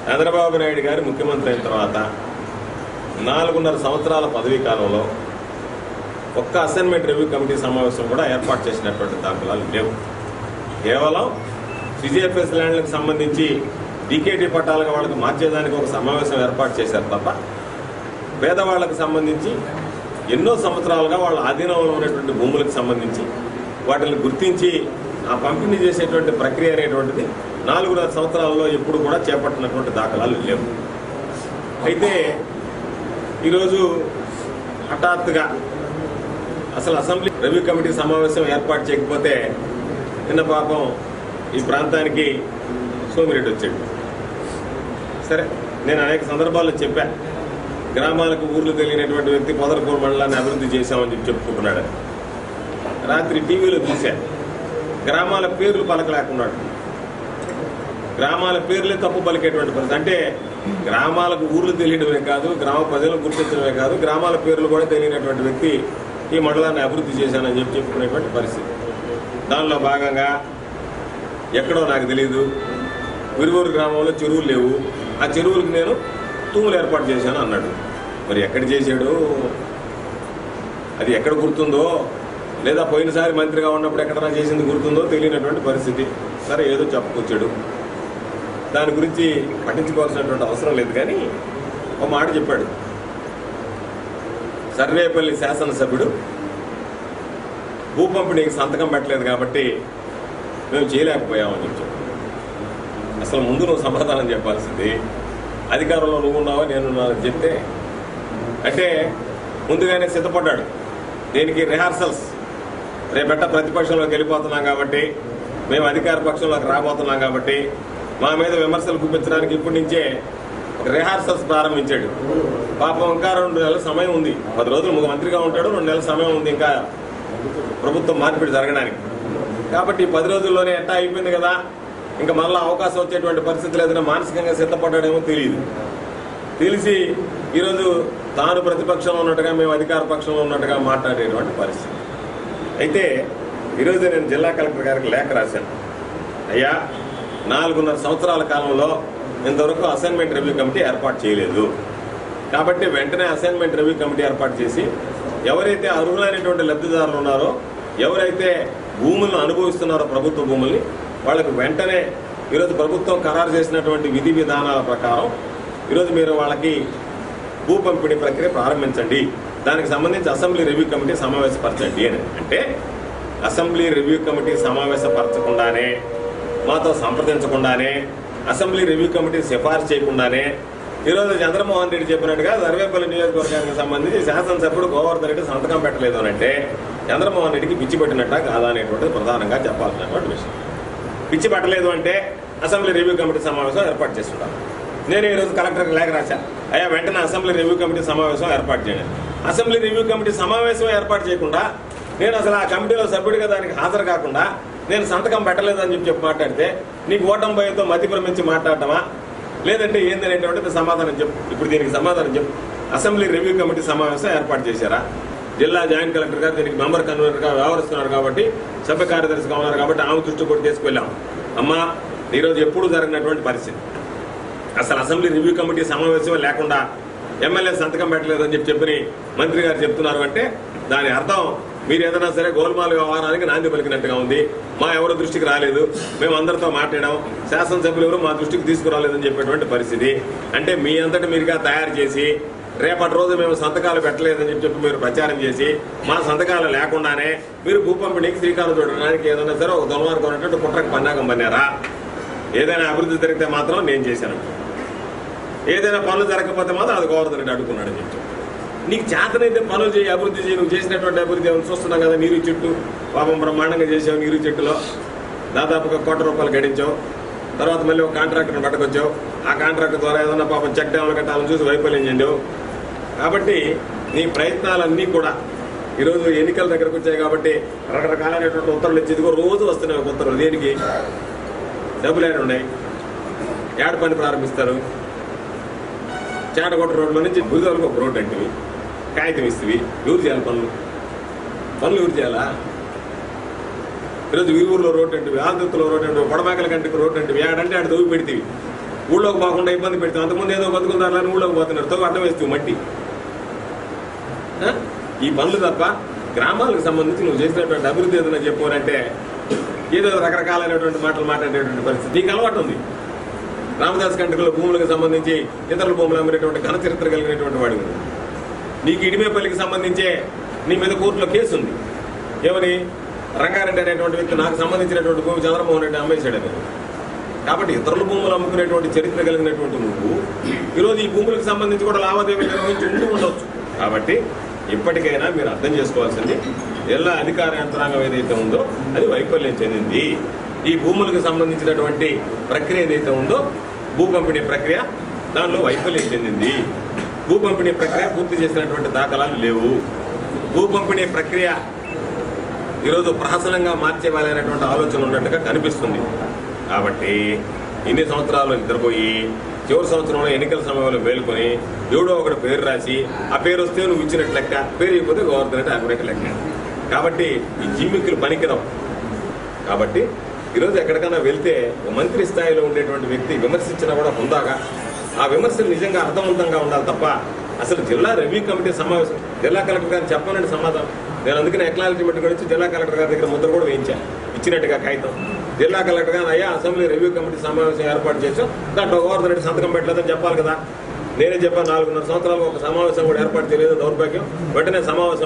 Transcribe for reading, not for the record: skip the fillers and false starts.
చంద్రబాబు నాయుడు గారు ముఖ్యమంత్రి అయిన తర్వాత 4.5 సంవత్సరాల పదవీ కాలంలో ఒక్క అసైన్మెంట్ రివ్యూ కమిటీ సమావేశం కూడా ఏర్పాటు చేసినటువంటి దాఖలాలు లేవు. కేవలం సిజిఎఫ్ఎస్ ల్యాండ్లకు సంబంధించి డీకేటీ పట్టాలుగా వాళ్ళకి మార్చేదానికి ఒక సమావేశం ఏర్పాటు చేశారు తప్ప పేదవాళ్లకు సంబంధించి ఎన్నో సంవత్సరాలుగా వాళ్ళ ఆధీనంలో ఉన్నటువంటి భూములకు సంబంధించి వాటిని గుర్తించి ఆ పంపిణీ చేసేటువంటి ప్రక్రియ అనేటువంటిది 4.5 సంవత్సరాలలో ఎప్పుడు కూడా చేపట్టినటువంటి దాఖలాలు లేవు. అయితే ఈరోజు హఠాత్తుగా అసలు అసెంబ్లీ రివ్యూ కమిటీ సమావేశం ఏర్పాటు చేయకపోతే నిన్న పాపం ఈ ప్రాంతానికి సోమిరెడ్డి వచ్చాడు. సరే, నేను అనేక సందర్భాల్లో చెప్పా, గ్రామాలకు ఊర్లు తెలియనటువంటి వ్యక్తి పొదలకూరు మండలాన్ని అభివృద్ధి చేశామని చెప్పుకుంటున్నాడు. రాత్రి టీవీలో చూశా, గ్రామాల పేర్లు పలకలేకున్నాడు. గ్రామాల పేర్లే తప్పు పలికేటువంటి పరిస్థితి. అంటే గ్రామాలకు ఊర్లు తెలియడమే కాదు, గ్రామ ప్రజలను గుర్తించడమే కాదు, గ్రామాల పేర్లు కూడా తెలియనటువంటి వ్యక్తి ఈ మండలాన్ని అభివృద్ధి చేశానని చెప్పుకునేటువంటి పరిస్థితి. దానిలో భాగంగా ఎక్కడో నాకు తెలియదు, విరువూరు గ్రామంలో చెరువులు లేవు, ఆ చెరువులకు నేను తూములు ఏర్పాటు చేశాను అన్నాడు. మరి ఎక్కడ చేశాడు, అది ఎక్కడ గుర్తుందో, లేదా పోయినసారి మంత్రిగా ఉన్నప్పుడు ఎక్కడన్నా చేసింది గుర్తుందో తెలియనటువంటి పరిస్థితి. సరే, ఏదో చెప్పుకొచ్చాడు, దాని గురించి పట్టించుకోవాల్సినటువంటి అవసరం లేదు. కానీ ఒక మాట చెప్పాడు, సర్వేపల్లి శాసనసభ్యుడు భూ పంపిణీకి సంతకం పెట్టలేదు కాబట్టి మేము చేయలేకపోయామని చెప్పాడు. అసలు ముందు నువ్వు సమాధానం చెప్పాల్సింది, అధికారంలో నువ్వు ఉన్నావా నేనున్నానని చెప్తే, అంటే ముందుగానే సిద్ధపడ్డాడు. దీనికి రిహార్సల్స్, రేపెట్ట ప్రతిపక్షంలోకి వెళ్ళిపోతున్నాం కాబట్టి, మేము అధికార పక్షంలోకి రాబోతున్నాం కాబట్టి మా మీద విమర్శలు చూపించడానికి ఇప్పటి నుంచే ఒక రిహార్సల్స్ ప్రారంభించాడు. పాపం ఇంకా 2 నెలల సమయం ఉంది, 10 రోజులు మంత్రిగా ఉంటాడు, 2 నెలల సమయం ఉంది ఇంకా ప్రభుత్వం మార్పిడి జరగడానికి. కాబట్టి 10 రోజుల్లోనే ఎట్టా అయిపోయింది కదా, ఇంకా మళ్ళీ అవకాశం వచ్చేటువంటి పరిస్థితి లేదని మానసికంగా సిద్ధపడ్డాడేమో తెలియదు. తెలిసి ఈరోజు తాను ప్రతిపక్షంలో ఉన్నట్టుగా మేము అధికార పక్షంలో ఉన్నట్టుగా మాట్లాడేటువంటి పరిస్థితి. అయితే ఈరోజు నేను జిల్లా కలెక్టర్ గారికి లేఖ రాశాను. అయ్యా, 4.5 సంవత్సరాల కాలంలో ఇంతవరకు అసైన్మెంట్ రివ్యూ కమిటీ ఏర్పాటు చేయలేదు కాబట్టి వెంటనే అసైన్మెంట్ రివ్యూ కమిటీ ఏర్పాటు చేసి ఎవరైతే అర్హులైనటువంటి లబ్ధిదారులు ఉన్నారో, ఎవరైతే భూములను అనుభవిస్తున్నారో ప్రభుత్వ భూముల్ని, వాళ్ళకు వెంటనే ఈరోజు ప్రభుత్వం ఖరారు చేసినటువంటి విధి విధానాల ప్రకారం ఈరోజు మీరు వాళ్ళకి భూ పంపిణీ ప్రక్రియ ప్రారంభించండి, దానికి సంబంధించి అసెంబ్లీ రివ్యూ కమిటీ సమావేశపరచండి అని. అంటే అసెంబ్లీ రివ్యూ కమిటీ సమావేశపరచకుండానే, మాతో సంప్రదించకుండానే, అసెంబ్లీ రివ్యూ కమిటీ సిఫార్సు చేయకుండానే ఈరోజు చంద్రమోహన్ రెడ్డి చెప్పినట్టుగా సర్వేపల్లి నియోజకవర్గానికి సంబంధించి శాసనసభ్యుడు గోవర్ధన్ రెడ్డి సంతకం పెట్టలేదు అని అంటే చంద్రమోహన్ రెడ్డికి పిచ్చి పెట్టినట్ట కాదా అనేటువంటిది ప్రధానంగా చెప్పాల్సినటువంటి విషయం. పిచ్చి పట్టలేదు అంటే అసెంబ్లీ రివ్యూ కమిటీ సమావేశం ఏర్పాటు చేస్తుంటాను. నేను ఈరోజు కలెక్టర్కి లేఖ రాశాను, అయ్యా వెంటనే అసెంబ్లీ రివ్యూ కమిటీ సమావేశం ఏర్పాటు చేయండి. అసెంబ్లీ రివ్యూ కమిటీ సమావేశం ఏర్పాటు చేయకుండా, నేను అసలు ఆ కమిటీలో సభ్యుడిగా దానికి హాజరు కాకుండా నేను సంతకం పెట్టలేదని చెప్పి మాట్లాడితే నీకు ఓటమి భయంతో మతిభ్రమించి మాట్లాడటమా, లేదంటే ఏందనేటువంటిది సమాధానం చెప్పు. ఇప్పుడు దీనికి సమాధానం చెప్పు. అసెంబ్లీ రివ్యూ కమిటీ సమావేశం ఏర్పాటు చేశారా? జిల్లా జాయింట్ కలెక్టర్ గారు దీనికి మెంబర్ కన్వీనర్గా వ్యవహరిస్తున్నారు కాబట్టి, సభ్య కార్యదర్శిగా ఉన్నారు కాబట్టి ఆమె దృష్టి కూడా తీసుకెళ్ళాం. అమ్మా, ఈరోజు ఎప్పుడు జరిగినటువంటి పరిస్థితి, అసలు అసెంబ్లీ రివ్యూ కమిటీ సమావేశం లేకుండా ఎమ్మెల్యే సంతకం పెట్టలేదని చెప్పి మంత్రి గారు చెప్తున్నారు అంటే దాని అర్థం మీరు ఏదైనా సరే గోల్మాల్ వ్యవహారానికి నాంది పలికినట్టుగా ఉంది. మా ఎవరో దృష్టికి రాలేదు, మేము అందరితో మాట్లాడాం, శాసనసభ్యులు ఎవరు మా దృష్టికి తీసుకురాలేదని చెప్పేటువంటి పరిస్థితి. అంటే మీ అంతటి మీరుగా తయారు చేసి రేపటి రోజు మేము సంతకాలు పెట్టలేదని చెప్పి మీరు ప్రచారం చేసి మా సంతకాలు లేకుండానే మీరు భూ పంపిణీకి శ్రీకారం చుట్టడానికి ఏదైనా సరే ఒక దుర్మార్గం ఉన్నట్టు కుట్రకు పన్నాగం పన్నారా? ఏదైనా అభివృద్ధి జరిగితే మాత్రం నేను చేశాను, ఏదైనా పనులు జరగకపోతే మాత్రం అది గోవర్ధన్ రెడ్డి అడుగుతున్నాడని చెప్పి. నీకు చేతనైతే పనులు చేయి, అభివృద్ధి చేయి. నువ్వు చేసినటువంటి అభివృద్ధి ఏమైనా చూస్తున్నాం కదా, నీరు చెట్టు పాపం బ్రహ్మాండంగా చేసావు. నీరు చెట్టులో దాదాపుగా ₹1,00,00,000 గడించావు. తర్వాత మళ్ళీ ఒక కాంట్రాక్టర్ని పట్టుకొచ్చావు. ఆ కాంట్రాక్టర్ ద్వారా ఏదన్నా పాపం చెక్ డ్యాములు కట్టాలని చూసి వైఫల్యం చెందావు. కాబట్టి నీ ప్రయత్నాలన్నీ కూడా ఈరోజు ఎన్నికల దగ్గరకు వచ్చాయి కాబట్టి రకరకాలైనటువంటి ఉత్తర్వులు ఇచ్చి ఇదిగో రోజు వస్తున్నాయి ఒక ఉత్తర్వులు. దేనికి? డబ్బులు ఏమైనా ఉన్నాయి, ఏడ పని ప్రారంభిస్తారు. చేటగొట్ట రోడ్లో నుంచి గురిదలకు ఒక రోడ్డు అంటివి, కాగితం ఇస్తవి. ఎవరు చేయాలి పనులు? ఎవరు చేయాలా? ఈరోజు వీరూరులో రోడ్డు అంటివి, ఆంధ్రలో రోడ్డు అంటివి, పొడమాకల కంటికి రోడ్డు అంటివి, ఏడంటే ఆడ దొవ్వి పెడితేవి. ఊళ్ళోకి పోకుండా ఇబ్బంది పెడతాం. అంతకుముందు ఏదో బతుకుతారని ఊళ్ళోకి పోతున్నారు, అడ్డం వేస్తూ మట్టి. ఈ పనులు తప్ప గ్రామాలకు సంబంధించి నువ్వు చేసినటువంటి అభివృద్ధి ఏదైనా చెప్పారంటే ఏదో రకరకాలైనటువంటి మాటలు మాట్లాడేటువంటి పరిస్థితి నీకు అలవాటు ఉంది. రామదాస్ కంటికల భూములకు సంబంధించి ఇతరుల భూములు అమ్మినటువంటి ఘన చరిత్ర కలిగినటువంటి వాడు. నీకు ఇడిమేపల్లికి సంబంధించే నీ మీద కోర్టులో కేసు ఉంది. ఏమని? రంగారెడ్డి అనేటువంటి వ్యక్తి నాకు సంబంధించినటువంటి భూమి చంద్రమోహన్ రెడ్డి అమ్మేశాడని. కాబట్టి ఇతరుల భూములు అమ్ముకునేటువంటి చరిత్ర కలిగినటువంటి నువ్వు ఈరోజు ఈ భూములకు సంబంధించి కూడా లావాదేవీలు నిర్వహించి ఉండవచ్చు. కాబట్టి ఇప్పటికైనా మీరు అర్థం చేసుకోవాల్సింది, జిల్లా అధికార యంత్రాంగం ఏదైతే ఉందో అది వైఫల్యం చెందింది. ఈ భూములకు సంబంధించినటువంటి ప్రక్రియ ఏదైతే ఉందో భూ పంపిణీ ప్రక్రియ, దానిలో వైఫల్యం చెందింది. భూ పంపిణీ ప్రక్రియ పూర్తి చేసినటువంటి దాఖలాలు లేవు. భూ పంపిణీ ప్రక్రియ ఈరోజు ప్రహసనంగా మార్చేవాలనేటువంటి ఆలోచన ఉన్నట్టుగా కనిపిస్తుంది. కాబట్టి ఇన్ని సంవత్సరాలు నిద్రపోయి చివరి సంవత్సరంలో ఎన్నికల సమయంలో మేలుకొని ఎవడో ఒకటి పేరు రాసి ఆ పేరు వస్తే నువ్వు ఇచ్చినట్టు లెక్క, పేరు ఇవ్వకపోతే గవర్నమెంట్ ఆగ్రహ లెక్క. కాబట్టి ఈ జిమ్మిక్కులు పనికిరావు. కాబట్టి ఈరోజు ఎక్కడికైనా వెళ్తే మంత్రి స్థాయిలో ఉండేటువంటి వ్యక్తి విమర్శించినా కూడా హుందాగా ఆ విమర్శలు నిజంగా అర్థవంతంగా ఉండాలి తప్ప అసలు జిల్లా రెవెన్యూ కమిటీ సమావేశం జిల్లా కలెక్టర్ గారిని చెప్పనండి సమాధానం. నేను అందుకని ఎక్నాలజీమెంట్ గురించి జిల్లా కలెక్టర్ గారి దగ్గర ముద్ర కూడా వేయించాను, ఇచ్చినట్టుగా కాగితం. జిల్లా కలెక్టర్ గారు అయ్యా అసెంబ్లీ రివ్యూ కమిటీ సమావేశం ఏర్పాటు చేసాం, దాంట్లో గవర్నర్ రెడ్డి సంతకం పెట్టలేదని చెప్పాలి కదా. నేనే చెప్పాను 4.5 సంవత్సరాలు ఒక సమావేశం కూడా ఏర్పాటు చేయలేదు, దౌర్భాగ్యం. వెంటనే సమావేశం